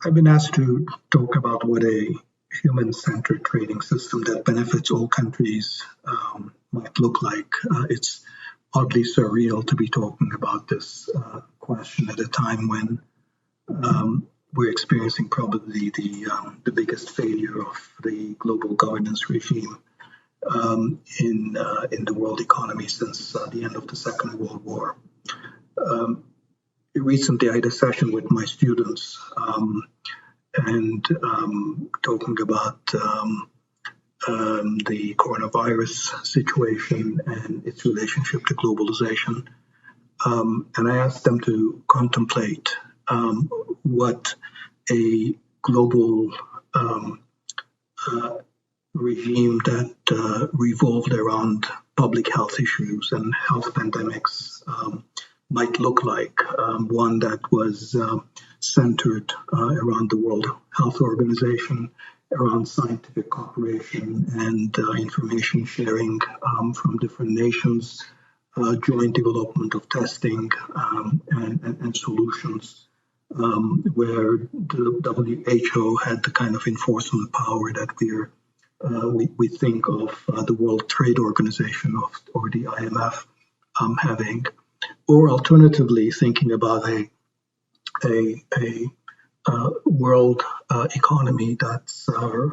I've been asked to talk about what a human-centered trading system that benefits all countries might look like. It's oddly surreal to be talking about this question at a time when we're experiencing probably the biggest failure of the global governance regime in the world economy since the end of the Second World War. Recently, I had a session with my students and talking about the coronavirus situation and its relationship to globalization. And I asked them to contemplate what a global regime that revolved around public health issues and health pandemics might look like. One that was centered around the World Health Organization, around scientific cooperation and information sharing from different nations, joint development of testing and solutions, where the WHO had the kind of enforcement power that we think of the World Trade Organization or the IMF having, or alternatively thinking about a world economy that's a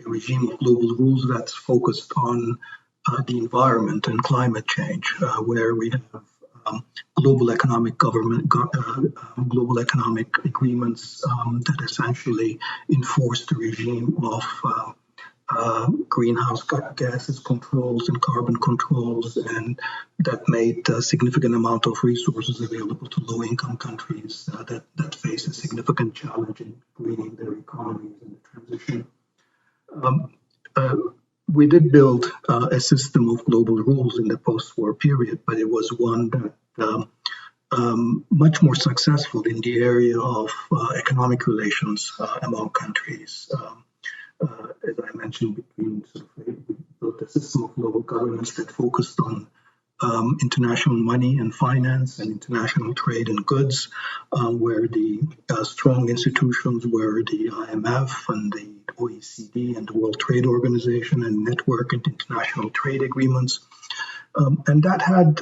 regime of global rules that's focused on the environment and climate change, where we have global economic global economic agreements that essentially enforce the regime of greenhouse gases controls and carbon controls, and that made a significant amount of resources available to low-income countries that face a significant challenge in greening their economies in the transition. We did build a system of global rules in the post-war period, but it was one that much more successful in the area of economic relations among countries. As I mentioned, we built a system of global governance that focused on international money and finance and international trade and goods, where the strong institutions were the IMF and the OECD and the World Trade Organization and network and international trade agreements. And that had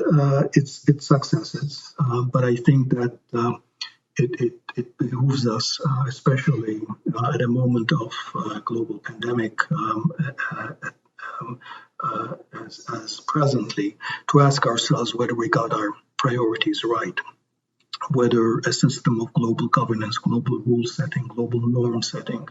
its successes, but I think that it behooves us, especially at a moment of global pandemic as presently, to ask ourselves whether we got our priorities right, whether a system of global governance, global rule setting, global norm setting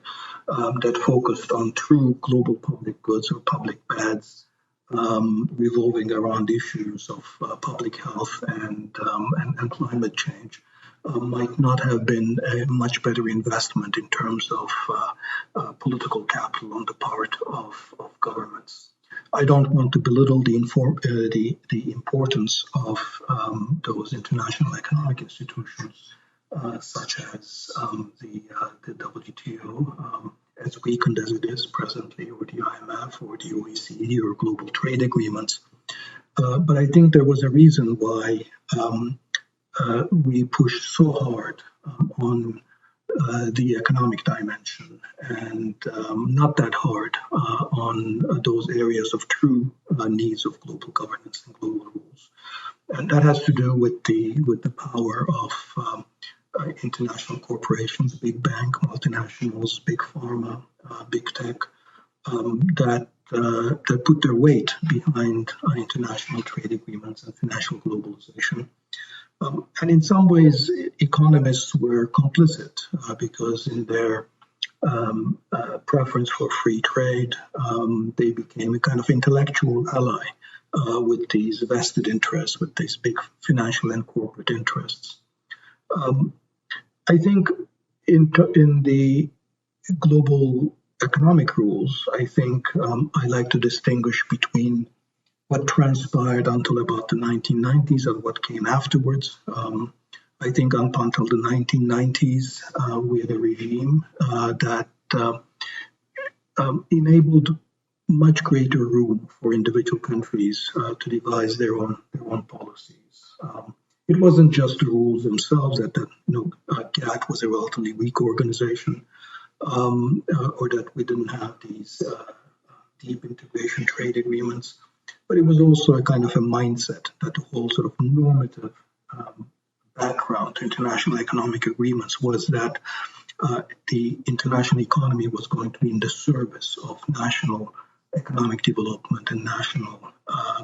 that focused on true global public goods or public bads, revolving around issues of public health and climate change, might not have been a much better investment in terms of political capital on the part of governments. I don't want to belittle the importance of those international economic institutions, such as the WTO, as weakened as it is presently, or the IMF, or the OECD, or global trade agreements. But I think there was a reason why we pushed so hard on the economic dimension and not that hard on those areas of true needs of global governance and global rules. And that has to do with the power of international corporations, big bank, multinationals, big pharma, big tech, that put their weight behind international trade agreements and financial globalization. And in some ways, economists were complicit because in their preference for free trade, they became a kind of intellectual ally with these vested interests, with these big financial and corporate interests. I think in the global economic rules, I think I like to distinguish between what transpired until about the 1990s and what came afterwards. I think up until the 1990s, we had a regime that enabled much greater room for individual countries to devise their own policies. It wasn't just the rules themselves that GATT was a relatively weak organization, or that we didn't have these deep integration trade agreements. But it was also a kind of a mindset that the whole sort of normative background to international economic agreements was that the international economy was going to be in the service of national economic development and national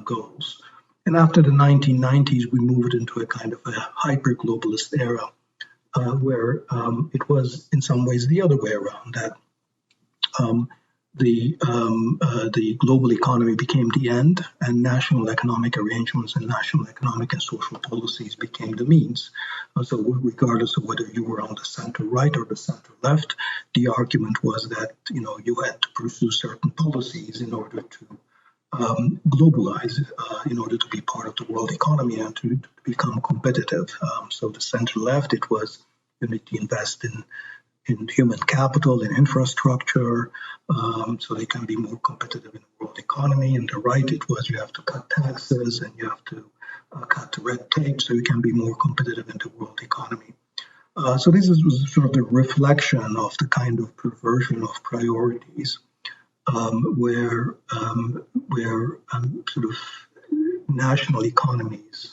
goals. And after the 1990s, we moved into a kind of a hyper-globalist era where it was in some ways the other way around, that the global economy became the end, and national economic arrangements and national economic and social policies became the means. So regardless of whether you were on the center right or the center left, the argument was that you had to pursue certain policies in order to globalize, in order to be part of the world economy and to become competitive. So the center left, it was you need to invest in human capital, in infrastructure, so they can be more competitive in the world economy. And the right, it was you have to cut taxes and you have to cut the red tape so you can be more competitive in the world economy. So this was sort of the reflection of the kind of perversion of priorities, where sort of national economies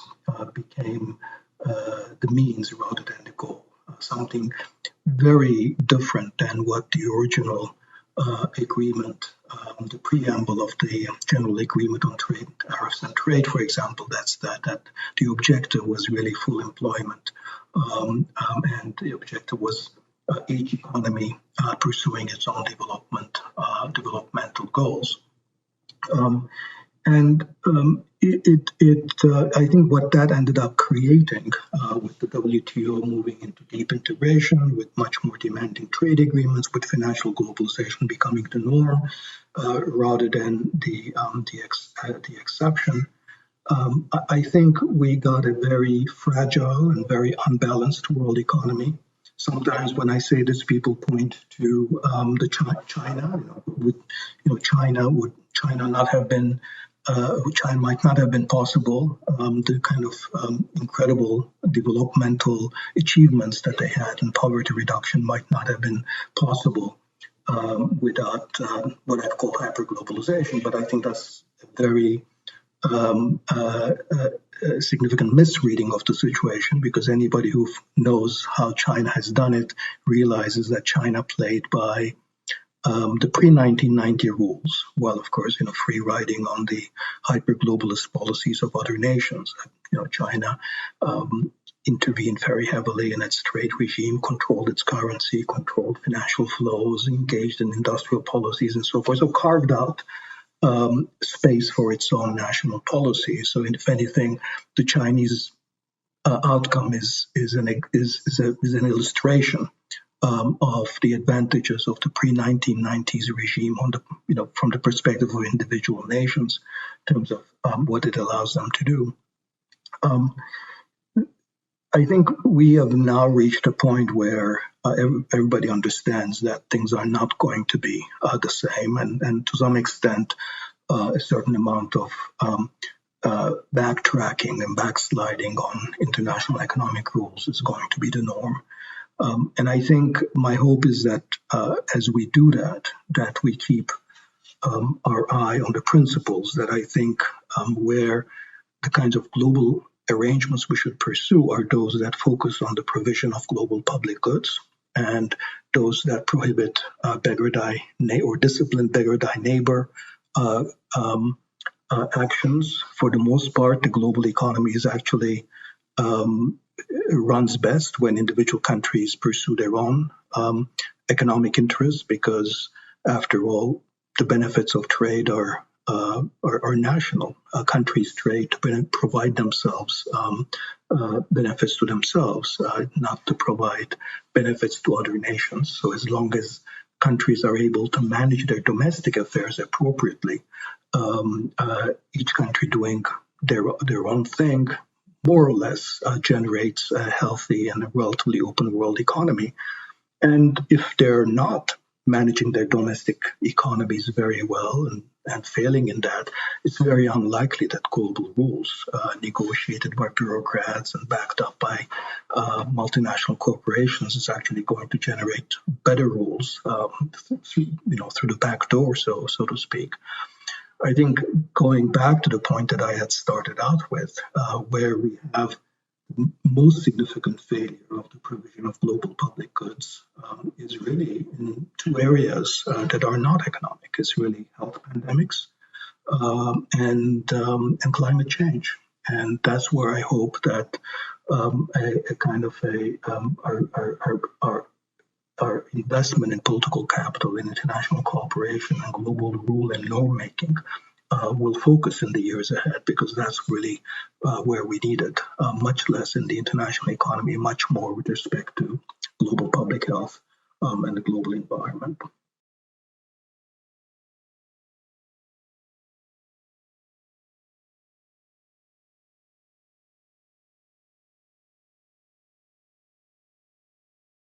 became the means rather than the goal. Something very different than what the original agreement, the preamble of the General Agreement on Trade, Tariffs and Trade, for example, that the objective was really full employment, and the objective was each economy pursuing its own developmental goals. I think what that ended up creating with the WTO moving into deep integration, with much more demanding trade agreements, with financial globalization becoming the norm rather than the exception. I think we got a very fragile and very unbalanced world economy. Sometimes when I say this, people point to the China. Would China not have been? China might not have been possible. The kind of incredible developmental achievements that they had in poverty reduction might not have been possible without what I'd call hyperglobalization. But I think that's a very significant misreading of the situation, because anybody who knows how China has done it realizes that China played by the pre-1990 rules, while of course, free riding on the hyper-globalist policies of other nations. China intervened very heavily in its trade regime, controlled its currency, controlled financial flows, engaged in industrial policies and so forth, so carved out space for its own national policy. So if anything, the Chinese outcome is an illustration of the advantages of the pre-1990s regime from the perspective of individual nations in terms of what it allows them to do. I think we have now reached a point where everybody understands that things are not going to be the same, and to some extent, a certain amount of backtracking and backsliding on international economic rules is going to be the norm. And I think my hope is that as we do that we keep our eye on the principles, that I think where the kinds of global arrangements we should pursue are those that focus on the provision of global public goods, and those that prohibit beggar thy or discipline beggar thy neighbor actions. For the most part, the global economy is actually runs best when individual countries pursue their own economic interests, because after all, the benefits of trade are national. Countries trade to provide themselves benefits to themselves, not to provide benefits to other nations. So as long as countries are able to manage their domestic affairs appropriately, each country doing their own thing more or less generates a healthy and a relatively open world economy. And if they're not managing their domestic economies very well, and and failing in that, it's very unlikely that global rules, negotiated by bureaucrats and backed up by multinational corporations, is actually going to generate better rules, through the back door, so to speak. I think going back to the point that I had started out with, where we have most significant failure of the provision of global public goods is really in two areas that are not economic. It's really health pandemics and climate change, and that's where I hope that a kind of our investment in political capital, in international cooperation, and global rule and norm making will focus in the years ahead, because that's really where we need it, much less in the international economy, much more with respect to global public health and the global environment.